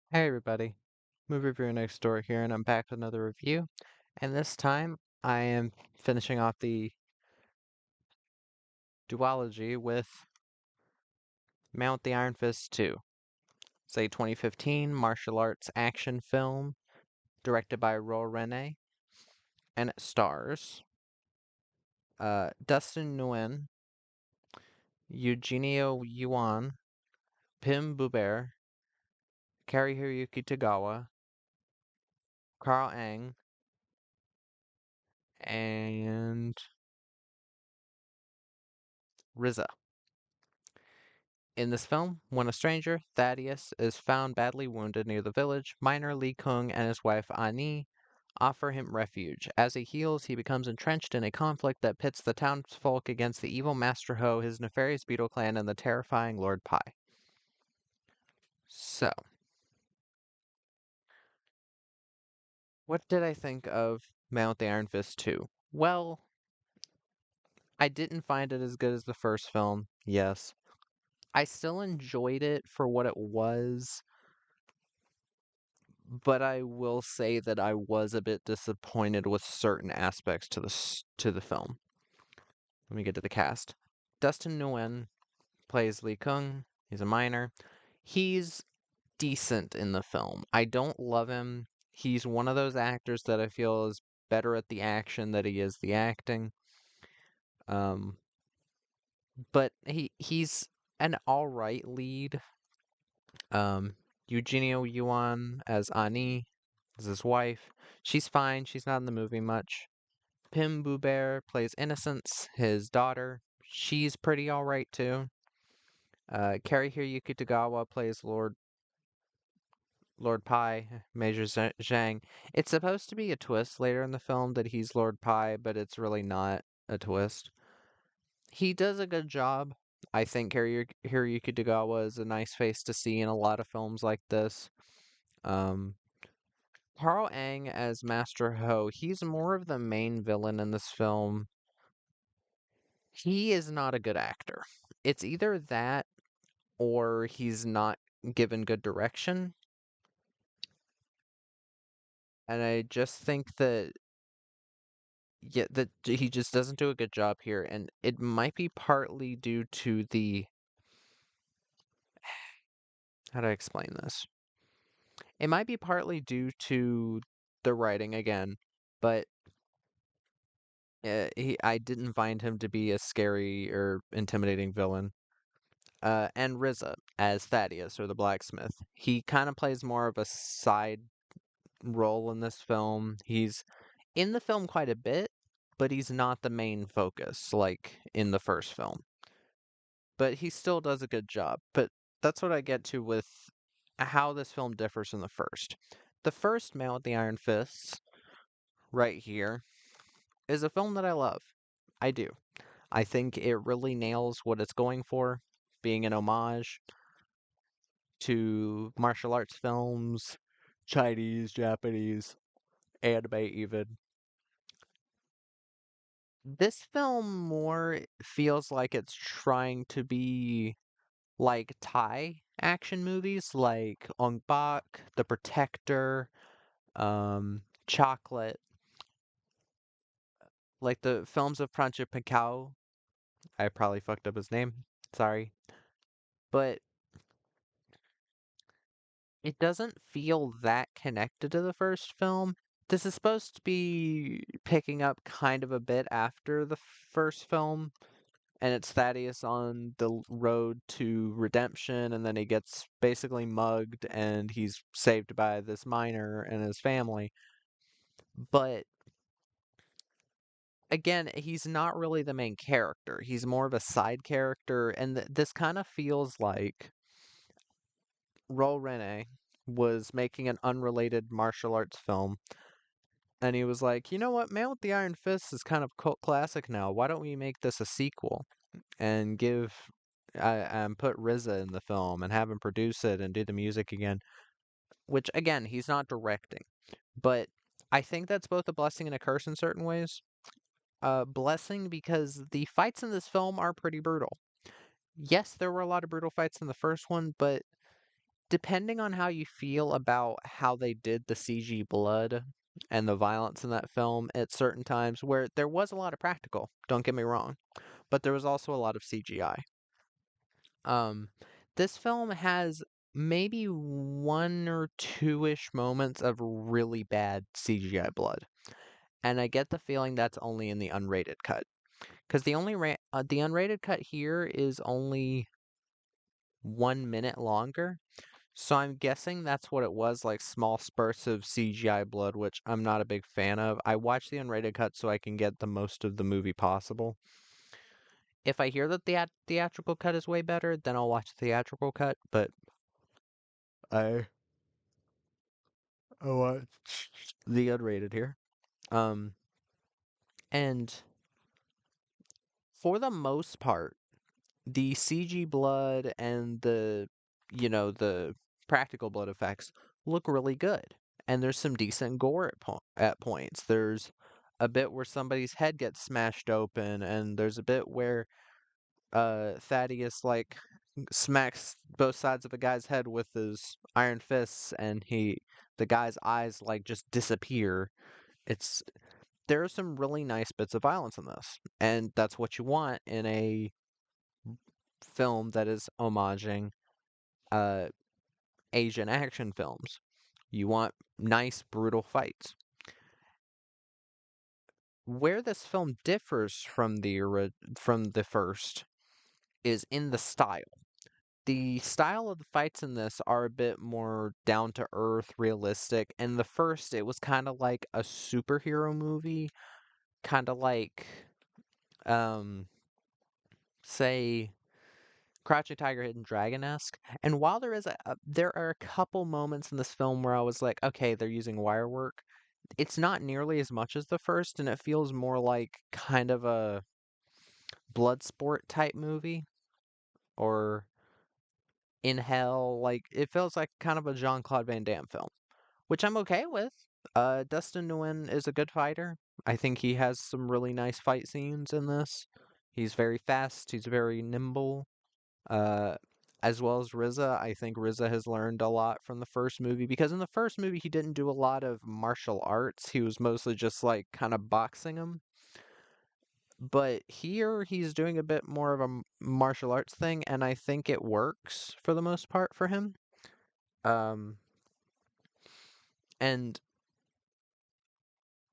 Hey everybody, Movie Reviewer Next Door here, and I'm back with another review. And this time I am finishing off the duology with Mount the Iron Fist 2. It's a 2015 martial arts action film directed by Roel Rene, and it stars Dustin Nguyen, Eugenio Yuan, Pim Buber, Cary Tagawa, Carl Ang, and RZA. In this film, when a stranger, Thaddeus, is found badly wounded near the village, miner Li Kung and his wife Ani offer him refuge. As he heals, he becomes entrenched in a conflict that pits the townsfolk against the evil Master Ho, his nefarious Beetle clan, and the terrifying Lord Pai. So, what did I think of Mount the Iron Fist 2? Well, I didn't find it as good as the first film, yes. I still enjoyed it for what it was, but I will say that I was a bit disappointed with certain aspects to the film. Let me get to the cast. Dustin Nguyen plays Lee Kung. He's a miner. He's decent in the film. I don't love him. He's one of those actors that I feel is better at the action than he is the acting. Um, but he's an all right lead. Um, Eugenio Yuan as Ani is his wife. She's fine. She's not in the movie much. Pim Buber plays Innocence, his daughter. She's pretty all right too. Cary Tagawa plays Lord Pai, Major Zhang. It's supposed to be a twist later in the film that he's Lord Pai, but it's really not a twist. He does a good job. I think Hiroyuki Tagawa is a nice face to see in a lot of films like this. Um, Carl Ang as Master Ho, he's more of the main villain in this film. He is not a good actor. It's either that or he's not given good direction. And I just think that yeah, that he just doesn't do a good job here, and it might be partly due to the how do I explain this? It might be partly due to the writing again, but I didn't find him to be a scary or intimidating villain. And RZA as Thaddeus or the blacksmith. He kind of plays more of a side role in this film. He's in the film quite a bit, but he's not the main focus like in the first film. But he still does a good job. But that's what I get to with how this film differs from the first. The first Man with the Iron Fists, right here, is a film that I love. I do. I think it really nails what it's going for, being an homage to martial arts films, Chinese, Japanese, anime even. This film more feels like it's trying to be like Thai action movies like Ong Bak, The Protector, Chocolate, like the films of Prancha Picao. I probably fucked up his name. Sorry. But it doesn't feel that connected to the first film. This is supposed to be picking up kind of a bit after the first film, and it's Thaddeus on the road to redemption, and then he gets basically mugged, and he's saved by this miner and his family. But again, he's not really the main character. He's more of a side character, and this kind of feels like Roel Rene was making an unrelated martial arts film, and he was like, you know what, Man with the Iron Fist is kind of cult classic now. Why don't we make this a sequel and give put RZA in the film and have him produce it and do the music again? Which again, he's not directing, but I think that's both a blessing and a curse in certain ways. Blessing because the fights in this film are pretty brutal. Yes, there were a lot of brutal fights in the first one, but depending on how you feel about how they did the CG blood and the violence in that film at certain times where there was a lot of practical, don't get me wrong, but there was also a lot of CGI. Um, this film has maybe one or two-ish moments of really bad CGI blood, and I get the feeling that's only in the unrated cut. Because the unrated cut here is only 1 minute longer, so I'm guessing that's what it was, like small spurts of CGI blood, which I'm not a big fan of. I watch the unrated cut so I can get the most of the movie possible. If I hear that the theatrical cut is way better, then I'll watch the theatrical cut, but I I watch the unrated here. Um, and for the most part, the CG blood and the practical blood effects look really good. And there's some decent gore at points. There's a bit where somebody's head gets smashed open, and there's a bit where Thaddeus like smacks both sides of a guy's head with his iron fists, and the guy's eyes like just disappear. It's There are some really nice bits of violence in this, and that's what you want in a film that is homaging uh, Asian action films. You want nice, brutal fights. Where this film differs from the first is in the style. The style of the fights in this are a bit more down to earth, realistic. In the first, it was kind of like a superhero movie, kind of like, um, say, Crouching Tiger, Hidden Dragon-esque. And while there are a couple moments in this film where I was like, okay, they're using wire work. It's not nearly as much as the first, and it feels more like kind of a blood sport type movie or In Hell. Like it feels like kind of a Jean-Claude Van Damme film, which I'm okay with. Dustin Nguyen is a good fighter. I think he has some really nice fight scenes in this. He's very fast. He's very nimble. Uh, as well as RZA. I think RZA has learned a lot from the first movie because in the first movie he didn't do a lot of martial arts. He was mostly just like kind of boxing him. But here he's doing a bit more of a martial arts thing, and I think it works for the most part for him. Um, and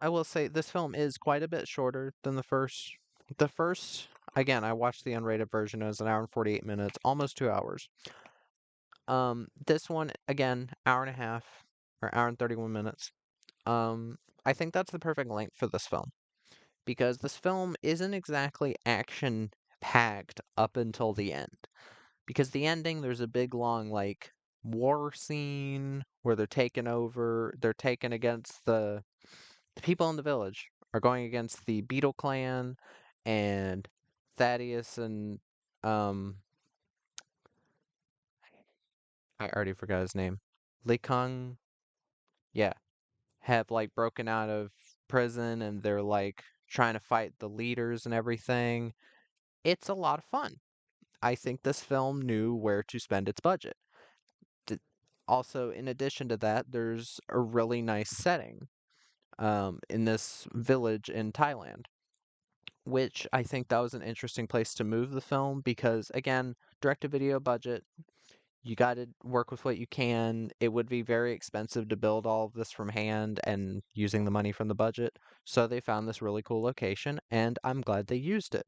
I will say this film is quite a bit shorter than the first. The first, again, I watched the unrated version. It was an hour and 48 minutes, almost 2 hours. This one, again, hour and a half or hour and 31 minutes. I think that's the perfect length for this film because this film isn't exactly action packed up until the end. Because the ending, there's a big long like war scene where they're taken against the people in the village are going against the Beetle clan and Thaddeus and um I already forgot his name. Lee Kung, yeah, have like broken out of prison and they're like trying to fight the leaders and everything. It's a lot of fun. I think this film knew where to spend its budget. D- Also, in addition to that, there's a really nice setting in this village in Thailand, which I think that was an interesting place to move the film because, again, direct-to-video budget, you got to work with what you can. It would be very expensive to build all of this from hand and using the money from the budget. So they found this really cool location, and I'm glad they used it.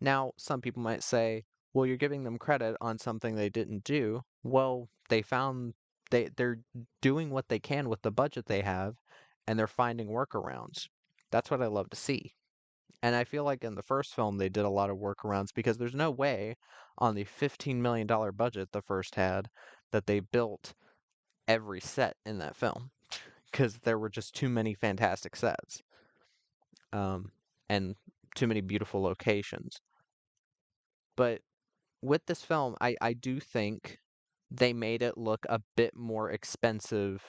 Now, some people might say, well, you're giving them credit on something they didn't do. Well, they're doing what they can with the budget they have, and they're finding workarounds. That's what I love to see. And I feel like in the first film they did a lot of workarounds because there's no way on the $15 million budget the first had that they built every set in that film because there were just too many fantastic sets um, and too many beautiful locations. But with this film, I do think they made it look a bit more expensive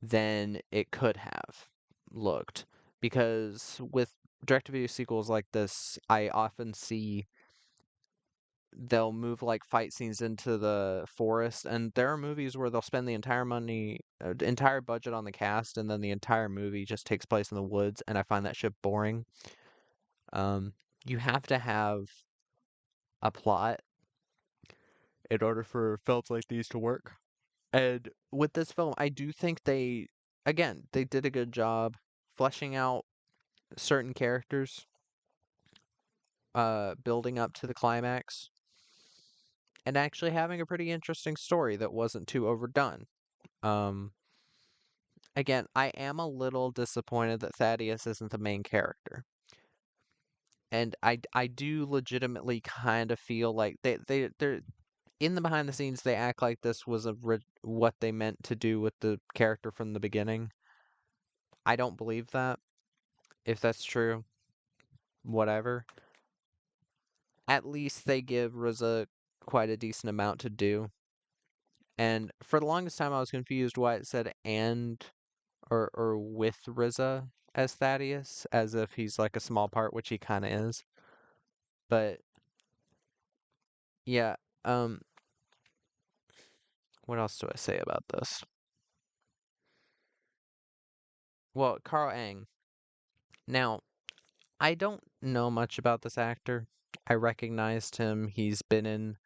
than it could have looked. Because with direct-to-video sequels like this, I often see they'll move like fight scenes into the forest, and there are movies where they'll spend the entire budget on the cast, and then the entire movie just takes place in the woods, and I find that shit boring. Um, you have to have a plot in order for films like these to work. And with this film, I do think they did a good job fleshing out certain characters, building up to the climax, and actually having a pretty interesting story that wasn't too overdone. Um, Again, I am a little disappointed that Thaddeus isn't the main character. And I do legitimately kind of feel like they're in the behind the scenes they act like this was what they meant to do with the character from the beginning. I don't believe that. If that's true, whatever. At least they give Riza quite a decent amount to do. And for the longest time I was confused why it said and or with Riza as Thaddeus, as if he's like a small part, which he kind of is. But yeah, um, what else do I say about this? Well, Carl Ang. Now, I don't know much about this actor. I recognized him. He's been in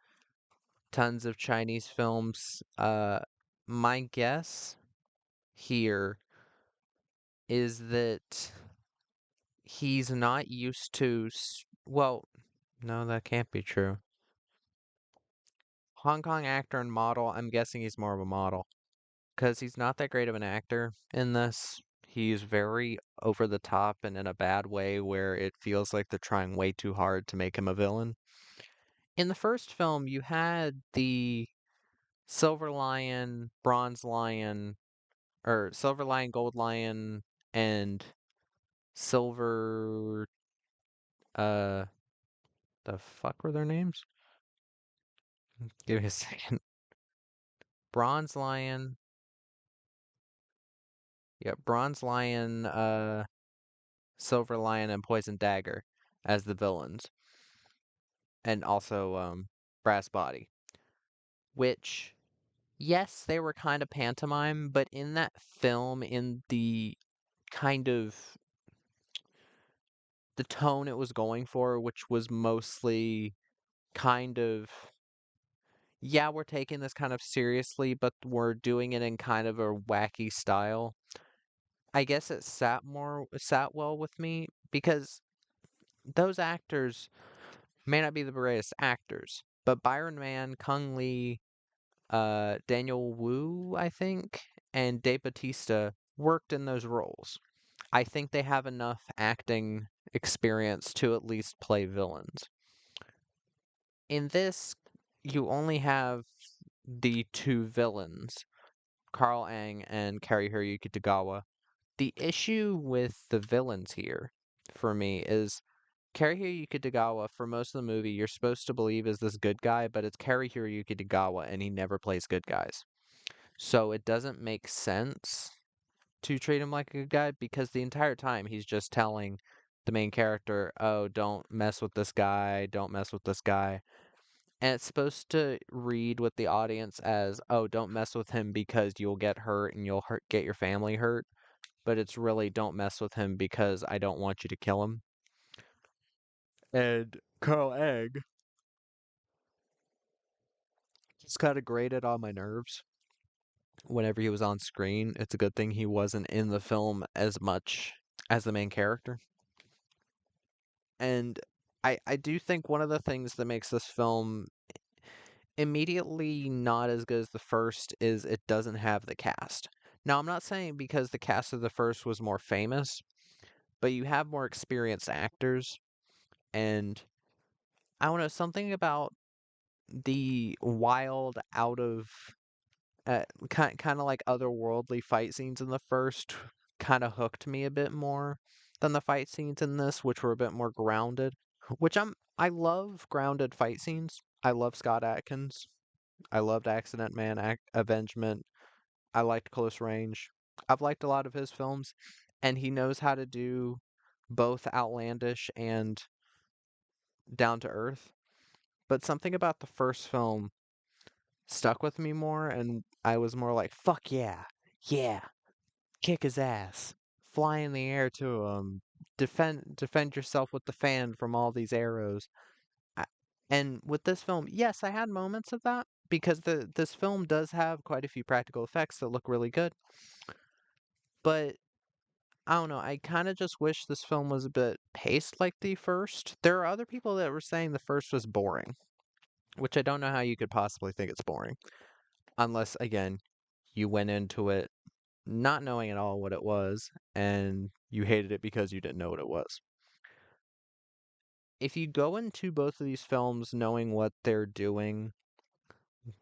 tons of Chinese films. My guess here is that he's not used to. Well, no, that can't be true. Hong Kong actor and model. I'm guessing he's more of a model because he's not that great of an actor in this. He's very over the top and in a bad way where it feels like they're trying way too hard to make him a villain. In the first film, you had the Silver Lion, Bronze Lion, or Silver Lion, Gold Lion, and Silver. Uh, the fuck were their names? Give me a second. Bronze Lion. Yeah, Bronze Lion, Silver Lion, and Poison Dagger as the villains, and also Brass Body. Which, yes, they were kind of pantomime, but in that film, in the kind of the tone it was going for, which was mostly kind of, yeah, we're taking this kind of seriously, but we're doing it in kind of a wacky style. I guess it sat well with me because those actors may not be the greatest actors, but Byron Mann, Kung Lee, Daniel Wu, I think, and Dave Bautista worked in those roles. I think they have enough acting experience to at least play villains. In this, you only have the two villains, Carl Ang and Cary-Hiroyuki Tagawa. The issue with the villains here, for me, is Cary-Hiroyuki Tagawa, for most of the movie, you're supposed to believe is this good guy, but it's Cary-Hiroyuki Tagawa, and he never plays good guys. So it doesn't make sense to treat him like a good guy because the entire time he's just telling the main character, oh, don't mess with this guy, don't mess with this guy. And it's supposed to read with the audience as, oh, don't mess with him because you'll get hurt and get your family hurt. But it's really, don't mess with him because I don't want you to kill him. And Carl Egg just kind of grated on my nerves whenever he was on screen. It's a good thing he wasn't in the film as much as the main character. And I do think one of the things that makes this film immediately not as good as the first is it doesn't have the cast. Now, I'm not saying because the cast of the first was more famous, but you have more experienced actors, and I don't know, something about the wild, out of kind of like otherworldly fight scenes in the first kind of hooked me a bit more than the fight scenes in this, which were a bit more grounded. I love grounded fight scenes. I love Scott Atkins. I loved Accident Man, Avengement. I liked Close Range. I've liked a lot of his films, and he knows how to do both outlandish and down to earth. but something about the first film stuck with me more, and I was more like, fuck yeah, yeah, kick his ass, fly in the air to him, defend yourself with the fan from all these arrows. I- And with this film, yes, I had moments of that because this film does have quite a few practical effects that look really good, but I don't know, I kind of just wish this film was a bit paced like the first. There are other people that were saying the first was boring, which I don't know how you could possibly think it's boring. Unless, again, you went into it not knowing at all what it was and you hated it because you didn't know what it was. If you go into both of these films knowing what they're doing,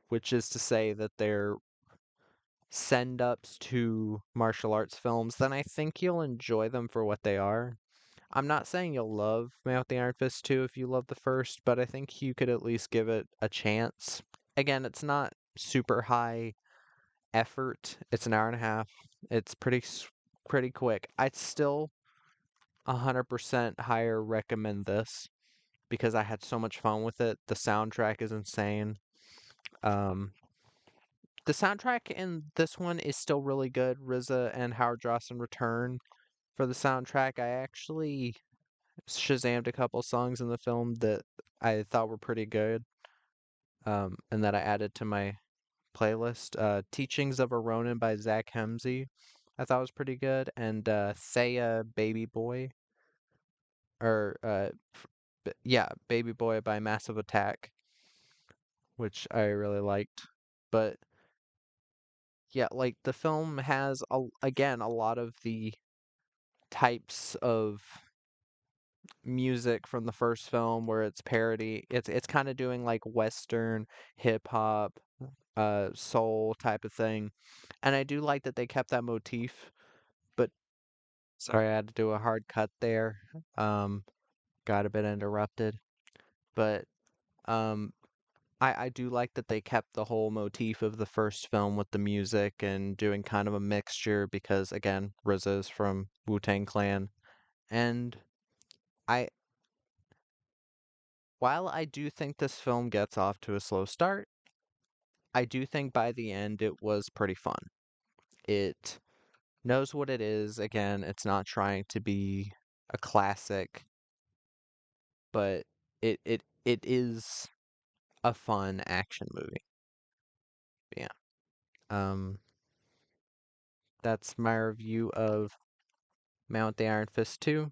which is to say that they're send ups to martial arts films, then I think you'll enjoy them for what they are. I'm not saying you'll love Man with the Iron Fist 2 if you love the first, but I think you could at least give it a chance. Again, it's not super high effort. It's an hour and a half. It's pretty quick. I'd still 100% higher recommend this because I had so much fun with it. The soundtrack is insane. Um, the soundtrack in this one is still really good. RZA and Howard Johnson return for the soundtrack. I actually Shazammed a couple songs in the film that I thought were pretty good, and that I added to my playlist. Teachings of a Ronin by Zach Hemsey, I thought was pretty good, and Thea Baby Boy, or yeah, Baby Boy by Massive Attack, which I really liked. But yeah, like the film has again a lot of the types of music from the first film where it's parody. It's kind of doing like Western hip hop, soul type of thing. And I do like that they kept that motif, but sorry, I had to do a hard cut there. Um, got a bit interrupted, but um, I do like that they kept the whole motif of the first film with the music and doing kind of a mixture because again, RZA's from Wu-Tang Clan, and I while I do think this film gets off to a slow start, I do think by the end it was pretty fun. It knows what it is. Again, it's not trying to be a classic, but it is a fun action movie. Yeah. Um, that's my review of Mount the Iron Fist 2.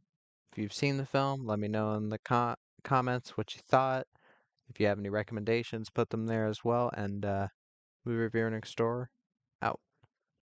If you've seen the film, let me know in the comments what you thought. If you have any recommendations, put them there as well. And movie reviewer next door out.